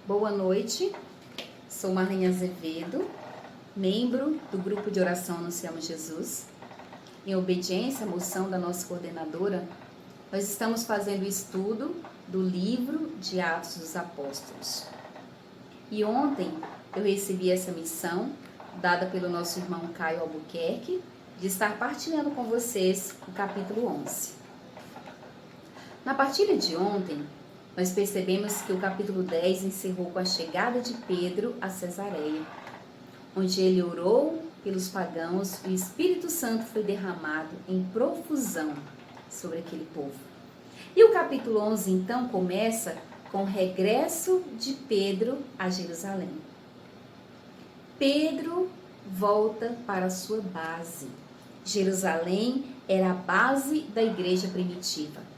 Boa noite, sou Marlene Azevedo, membro do grupo de oração Anunciamos Jesus. Em obediência à moção da nossa coordenadora, nós estamos fazendo o estudo do livro de Atos dos Apóstolos. E ontem eu recebi essa missão, dada pelo nosso irmão Caio Albuquerque, de estar partilhando com vocês o capítulo 11. Na partilha de ontem, nós percebemos que o capítulo 10 encerrou com a chegada de Pedro a Cesareia, onde ele orou pelos pagãos e o Espírito Santo foi derramado em profusão sobre aquele povo. E o capítulo 11 então começa com o regresso de Pedro a Jerusalém. Pedro volta para a sua base. Jerusalém era a base da igreja primitiva.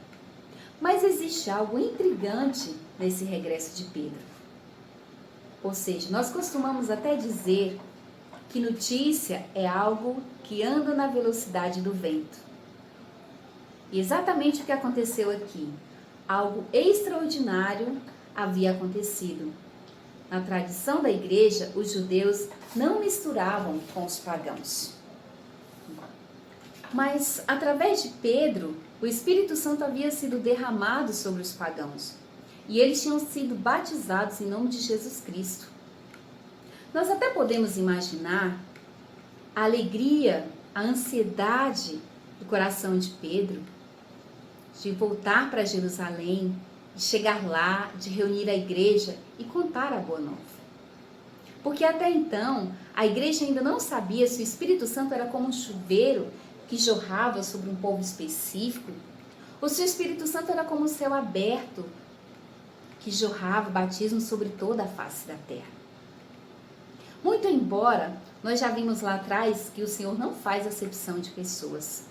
Mas existe algo intrigante nesse regresso de Pedro. Ou seja, nós costumamos até dizer que notícia é algo que anda na velocidade do vento. E exatamente o que aconteceu aqui. Algo extraordinário havia acontecido. Na tradição da igreja, os judeus não misturavam com os pagãos. Mas, através de Pedro, o Espírito Santo havia sido derramado sobre os pagãos. E eles tinham sido batizados em nome de Jesus Cristo. Nós até podemos imaginar a alegria, a ansiedade do coração de Pedro, de voltar para Jerusalém, de chegar lá, de reunir a igreja e contar a boa nova. Porque até então, a igreja ainda não sabia se o Espírito Santo era como um chuveiro que jorrava sobre um povo específico, ou se o Espírito Santo era como um céu aberto que jorrava batismo sobre toda a face da terra. Muito embora nós já vimos lá atrás que o Senhor não faz acepção de pessoas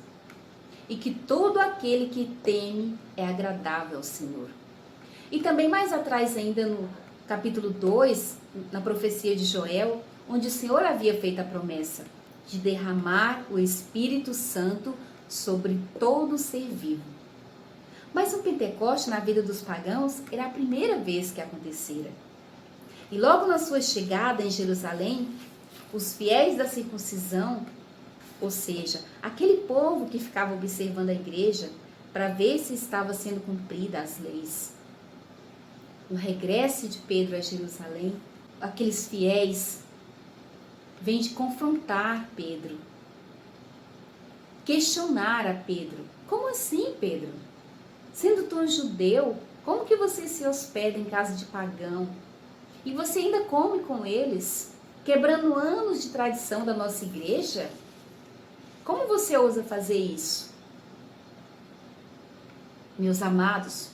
e que todo aquele que teme é agradável ao Senhor. E também mais atrás ainda no capítulo 2, na profecia de Joel, onde o Senhor havia feito a promessa de derramar o Espírito Santo sobre todo ser vivo. Mas o Pentecoste na vida dos pagãos era a primeira vez que acontecera. E logo na sua chegada em Jerusalém, os fiéis da circuncisão, ou seja, aquele povo que ficava observando a igreja para ver se estava sendo cumprida as leis. No regresso de Pedro a Jerusalém, aqueles fiéis vêm de confrontar Pedro, questionar a Pedro. Como assim, Pedro? Sendo tu um judeu, como que você se hospeda em casa de pagão? E você ainda come com eles, quebrando anos de tradição da nossa igreja? Como você ousa fazer isso? Meus amados,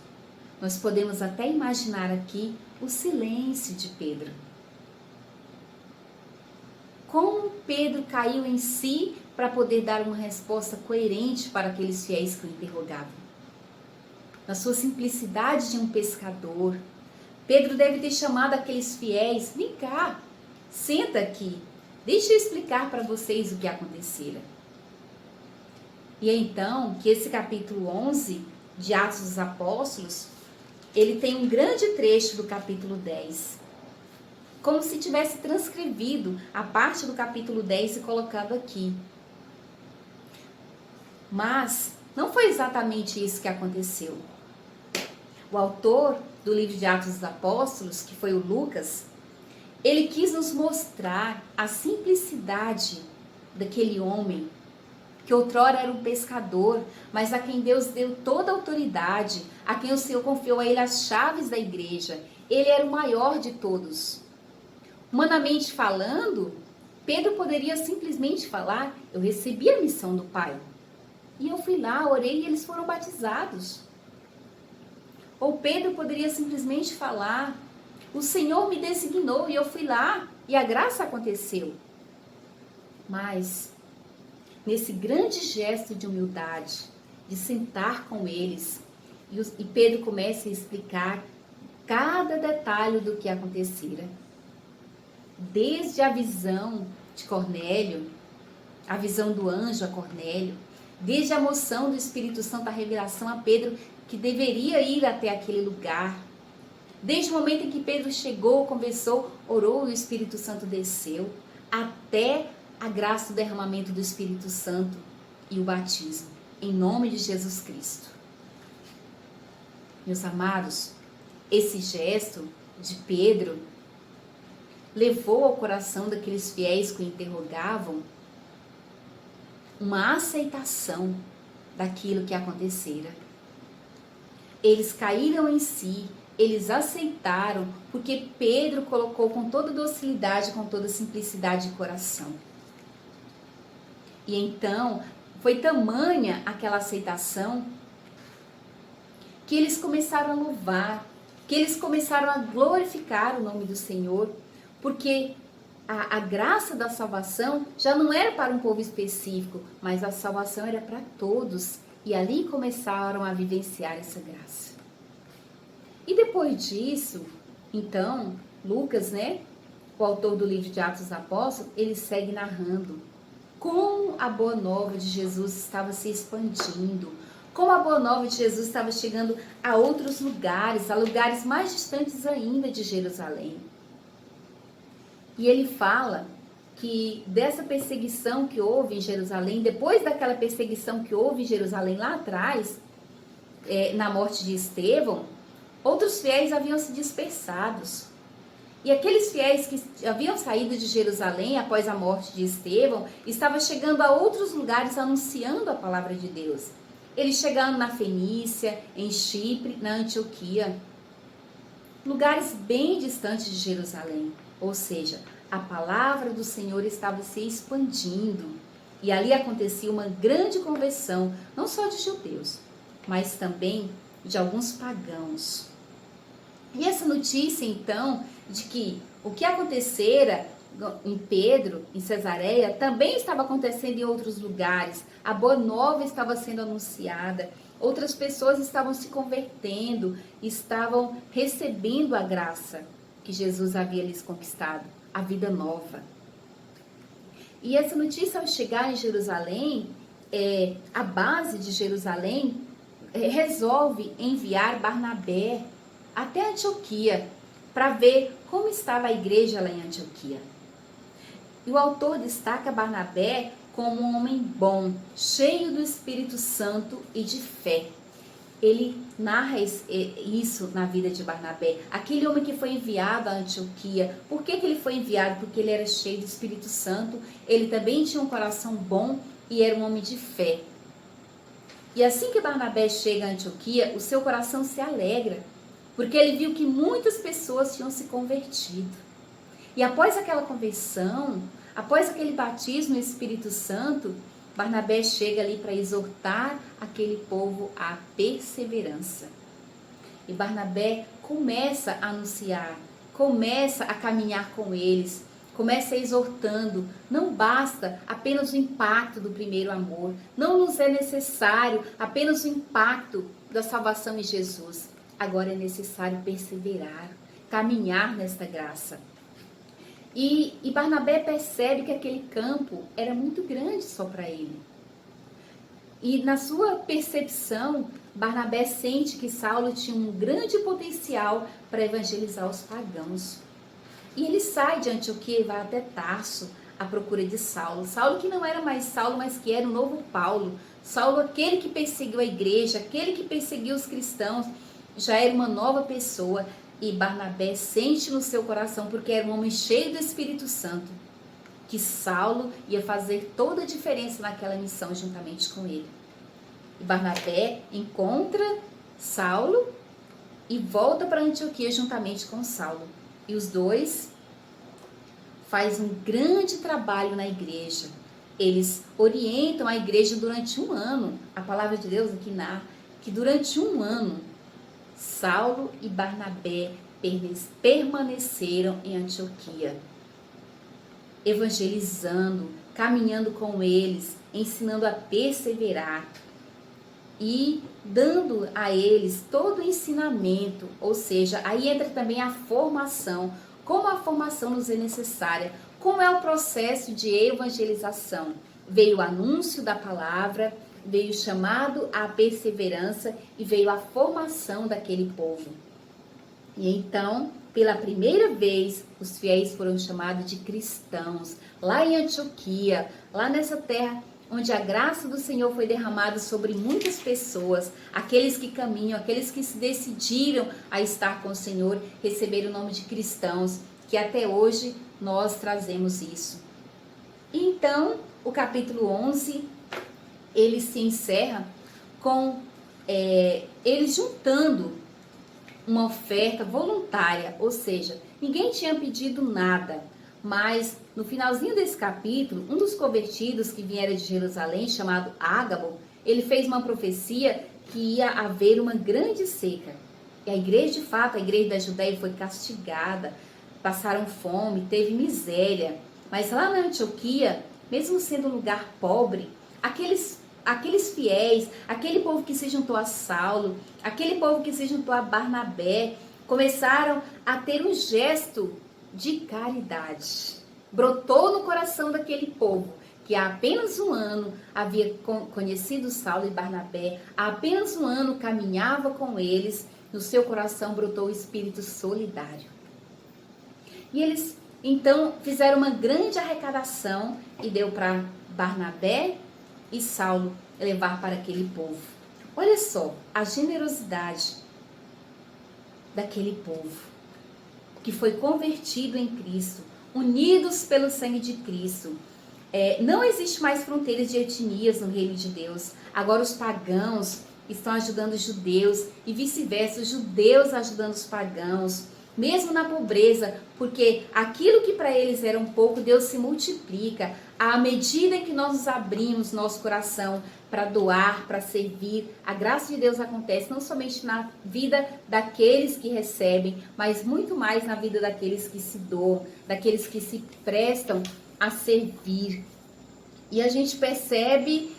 nós podemos até imaginar aqui o silêncio de Pedro. Como Pedro caiu em si para poder dar uma resposta coerente para aqueles fiéis que o interrogavam. Na sua simplicidade de um pescador, Pedro deve ter chamado aqueles fiéis: vem cá, senta aqui, deixa eu explicar para vocês o que acontecera. E é então que esse capítulo 11 de Atos dos Apóstolos, ele tem um grande trecho do capítulo 10. Como se tivesse transcrevido a parte do capítulo 10 e colocado aqui. Mas não foi exatamente isso que aconteceu. O autor do livro de Atos dos Apóstolos, que foi o Lucas, ele quis nos mostrar a simplicidade daquele homem, que outrora era um pescador, mas a quem Deus deu toda a autoridade, a quem o Senhor confiou a ele as chaves da igreja. Ele era o maior de todos. Humanamente falando, Pedro poderia simplesmente falar: eu recebi a missão do Pai. E eu fui lá, orei e eles foram batizados. Ou Pedro poderia simplesmente falar: o Senhor me designou e eu fui lá e a graça aconteceu. Mas, nesse grande gesto de humildade, de sentar com eles, e Pedro começa a explicar cada detalhe do que acontecera. Desde a visão de Cornélio, a visão do anjo a Cornélio, desde a moção do Espírito Santo, a revelação a Pedro, que deveria ir até aquele lugar, Desde o momento em que Pedro chegou, conversou, orou e o Espírito Santo desceu, até a graça do derramamento do Espírito Santo e o batismo, em nome de Jesus Cristo. Meus amados, esse gesto de Pedro levou ao coração daqueles fiéis que o interrogavam uma aceitação daquilo que acontecera. Eles caíram em si, eles aceitaram, porque Pedro colocou com toda docilidade, com toda simplicidade de coração. E então, foi tamanha aquela aceitação que eles começaram a louvar, que eles começaram a glorificar o nome do Senhor, porque a graça da salvação já não era para um povo específico, mas a salvação era para todos, e ali começaram a vivenciar essa graça. E depois disso, então, Lucas, o autor do livro de Atos dos Apóstolos, ele segue narrando como a boa nova de Jesus estava se expandindo, como a boa nova de Jesus estava chegando a outros lugares, a lugares mais distantes ainda de Jerusalém. E ele fala que dessa perseguição que houve em Jerusalém, depois daquela perseguição que houve em Jerusalém lá atrás, na morte de Estevão, outros fiéis haviam se dispersados. E aqueles fiéis que haviam saído de Jerusalém após a morte de Estevão, estavam chegando a outros lugares anunciando a palavra de Deus. Eles chegaram na Fenícia, em Chipre, na Antioquia, lugares bem distantes de Jerusalém. Ou seja, a palavra do Senhor estava se expandindo. E ali acontecia uma grande conversão, não só de judeus, mas também de alguns pagãos. E essa notícia, então, de que o que acontecera em Pedro, em Cesareia, também estava acontecendo em outros lugares. A boa nova estava sendo anunciada. Outras pessoas estavam se convertendo, estavam recebendo a graça que Jesus havia lhes conquistado, a vida nova. E essa notícia, ao chegar em Jerusalém, a base de Jerusalém resolve enviar Barnabé até Antioquia, para ver como estava a igreja lá em Antioquia. E o autor destaca Barnabé como um homem bom, cheio do Espírito Santo e de fé. Ele narra isso na vida de Barnabé. Aquele homem que foi enviado a Antioquia. Por que ele foi enviado? Porque ele era cheio do Espírito Santo, ele também tinha um coração bom e era um homem de fé. E assim que Barnabé chega a Antioquia, o seu coração se alegra, porque ele viu que muitas pessoas tinham se convertido. E após aquela conversão, após aquele batismo no Espírito Santo, Barnabé chega ali para exortar aquele povo à perseverança. E Barnabé começa a anunciar, começa a caminhar com eles, começa exortando. Não basta apenas o impacto do primeiro amor, não nos é necessário apenas o impacto da salvação em Jesus. Agora é necessário perseverar, caminhar nesta graça. E Barnabé percebe que aquele campo era muito grande só para ele. E na sua percepção, Barnabé sente que Saulo tinha um grande potencial para evangelizar os pagãos. E ele sai de Antioquia e vai até Tarso à procura de Saulo. Saulo que não era mais Saulo, mas que era o novo Paulo. Saulo, aquele que perseguiu a igreja, aquele que perseguiu os cristãos, já era uma nova pessoa. E Barnabé sente no seu coração, porque era um homem cheio do Espírito Santo, que Saulo ia fazer toda a diferença naquela missão juntamente com ele. E Barnabé encontra Saulo e volta para Antioquia juntamente com Saulo. E os dois fazem um grande trabalho na igreja. Eles orientam a igreja durante um ano. A palavra de Deus aqui narra que durante um ano, Saulo e Barnabé permaneceram em Antioquia, evangelizando, caminhando com eles, ensinando a perseverar e dando a eles todo o ensinamento, ou seja, aí entra também a formação, como a formação nos é necessária, como é o processo de evangelização. Veio o anúncio da palavra, veio o chamado à perseverança e veio a formação daquele povo. E então, pela primeira vez, os fiéis foram chamados de cristãos, lá em Antioquia, lá nessa terra onde a graça do Senhor foi derramada sobre muitas pessoas, aqueles que caminham, aqueles que se decidiram a estar com o Senhor, receberam o nome de cristãos, que até hoje nós trazemos isso. Então, o capítulo 11, ele se encerra com eles juntando uma oferta voluntária, ou seja, ninguém tinha pedido nada, mas no finalzinho desse capítulo, um dos convertidos que vieram de Jerusalém, chamado Ágabo, ele fez uma profecia que ia haver uma grande seca. E a igreja, de fato, a igreja da Judéia foi castigada, passaram fome, teve miséria. Mas lá na Antioquia, mesmo sendo um lugar pobre, aqueles fiéis, aquele povo que se juntou a Saulo, aquele povo que se juntou a Barnabé, começaram a ter um gesto de caridade. Brotou no coração daquele povo, que há apenas um ano havia conhecido Saulo e Barnabé, há apenas um ano caminhava com eles, no seu coração brotou o espírito solidário. E eles então fizeram uma grande arrecadação e deu para Barnabé e Saulo levar para aquele povo. Olha só a generosidade daquele povo que foi convertido em Cristo, unidos pelo sangue de Cristo. Não existe mais fronteiras de etnias no reino de Deus. Agora os pagãos estão ajudando os judeus e vice-versa, os judeus ajudando os pagãos, mesmo na pobreza, porque aquilo que para eles era um pouco, Deus se multiplica à medida em que nós nos abrimos nosso coração para doar, para servir. A graça de Deus acontece não somente na vida daqueles que recebem, mas muito mais na vida daqueles que se doam, daqueles que se prestam a servir. E a gente percebe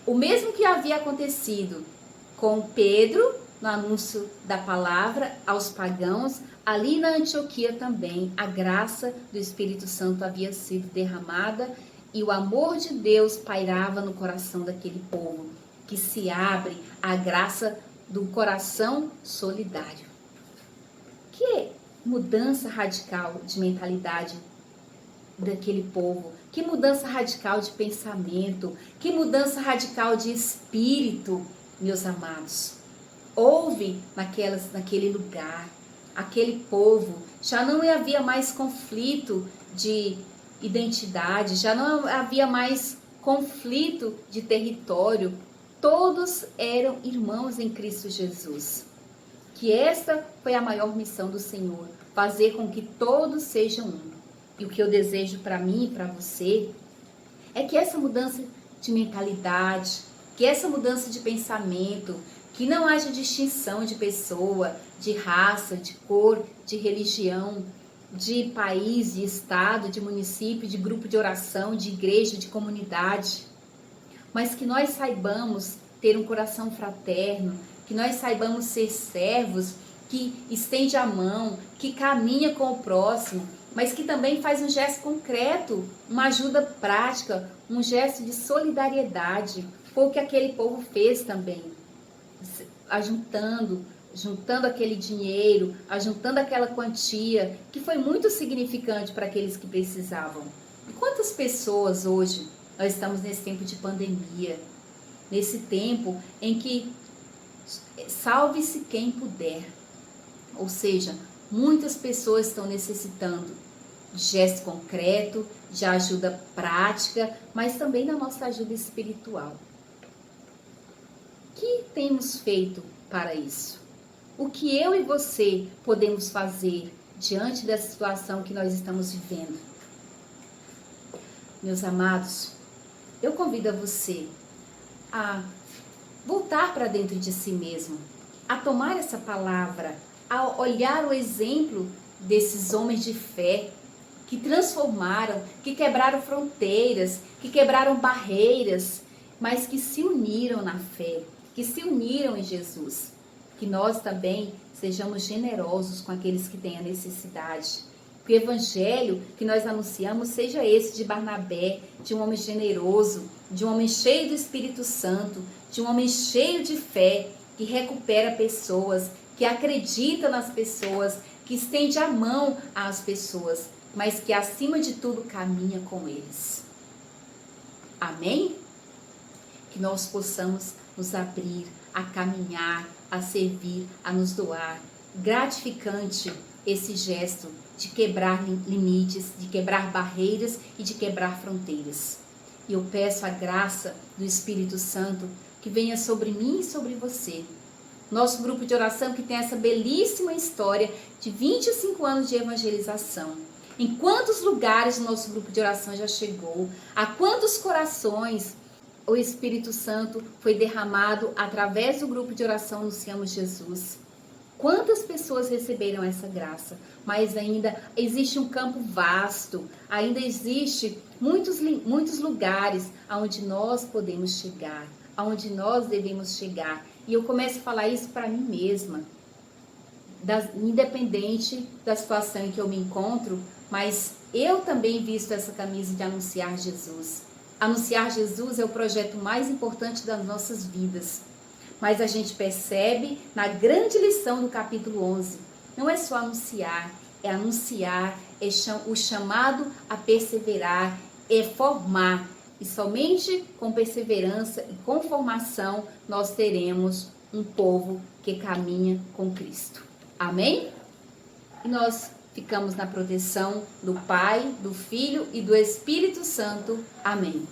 o mesmo que havia acontecido com Pedro, no anúncio da palavra aos pagãos, ali na Antioquia também, a graça do Espírito Santo havia sido derramada e o amor de Deus pairava no coração daquele povo, que se abre à graça do coração solidário. Que mudança radical de mentalidade daquele povo, que mudança radical de pensamento, que mudança radical de espírito, meus amados. Houve naquele lugar, aquele povo, já não havia mais conflito de identidade, já não havia mais conflito de território, todos eram irmãos em Cristo Jesus. Que esta foi a maior missão do Senhor, fazer com que todos sejam um. E o que eu desejo para mim e para você é que essa mudança de mentalidade, que essa mudança de pensamento, que não haja distinção de pessoa, de raça, de cor, de religião, de país, de estado, de município, de grupo de oração, de igreja, de comunidade. Mas que nós saibamos ter um coração fraterno, que nós saibamos ser servos, que estende a mão, que caminha com o próximo, mas que também faz um gesto concreto, uma ajuda prática, um gesto de solidariedade. Foi o que aquele povo fez também, juntando aquele dinheiro, ajuntando aquela quantia, que foi muito significante para aqueles que precisavam. E quantas pessoas hoje, nós estamos nesse tempo de pandemia, nesse tempo em que salve-se quem puder, ou seja, muitas pessoas estão necessitando de gesto concreto, de ajuda prática, mas também da nossa ajuda espiritual. O que temos feito para isso? O que eu e você podemos fazer diante dessa situação que nós estamos vivendo? Meus amados, eu convido a você a voltar para dentro de si mesmo, a tomar essa palavra, a olhar o exemplo desses homens de fé que transformaram, que quebraram fronteiras, que quebraram barreiras, mas que se uniram na fé, que se uniram em Jesus. Que nós também sejamos generosos com aqueles que têm a necessidade. Que o evangelho que nós anunciamos seja esse de Barnabé, de um homem generoso, de um homem cheio do Espírito Santo, de um homem cheio de fé, que recupera pessoas, que acredita nas pessoas, que estende a mão às pessoas, mas que acima de tudo caminha com eles. Amém? Que nós possamos nos abrir a caminhar, a servir, a nos doar. Gratificante esse gesto de quebrar limites, de quebrar barreiras e de quebrar fronteiras. E eu peço a graça do Espírito Santo que venha sobre mim e sobre você. Nosso grupo de oração que tem essa belíssima história de 25 anos de evangelização. Em quantos lugares o nosso grupo de oração já chegou? A quantos corações o Espírito Santo foi derramado através do grupo de oração Anunciamos Jesus? Quantas pessoas receberam essa graça? Mas ainda existe um campo vasto, ainda existe muitos lugares aonde nós podemos chegar, aonde nós devemos chegar. E eu começo a falar isso para mim mesma, independente da situação em que eu me encontro, mas eu também visto essa camisa de anunciar Jesus. Anunciar Jesus é o projeto mais importante das nossas vidas. Mas a gente percebe na grande lição do capítulo 11, não é só anunciar, é o chamado a perseverar, é formar. E somente com perseverança e com formação nós teremos um povo que caminha com Cristo. Amém? E nós ficamos na proteção do Pai, do Filho e do Espírito Santo. Amém.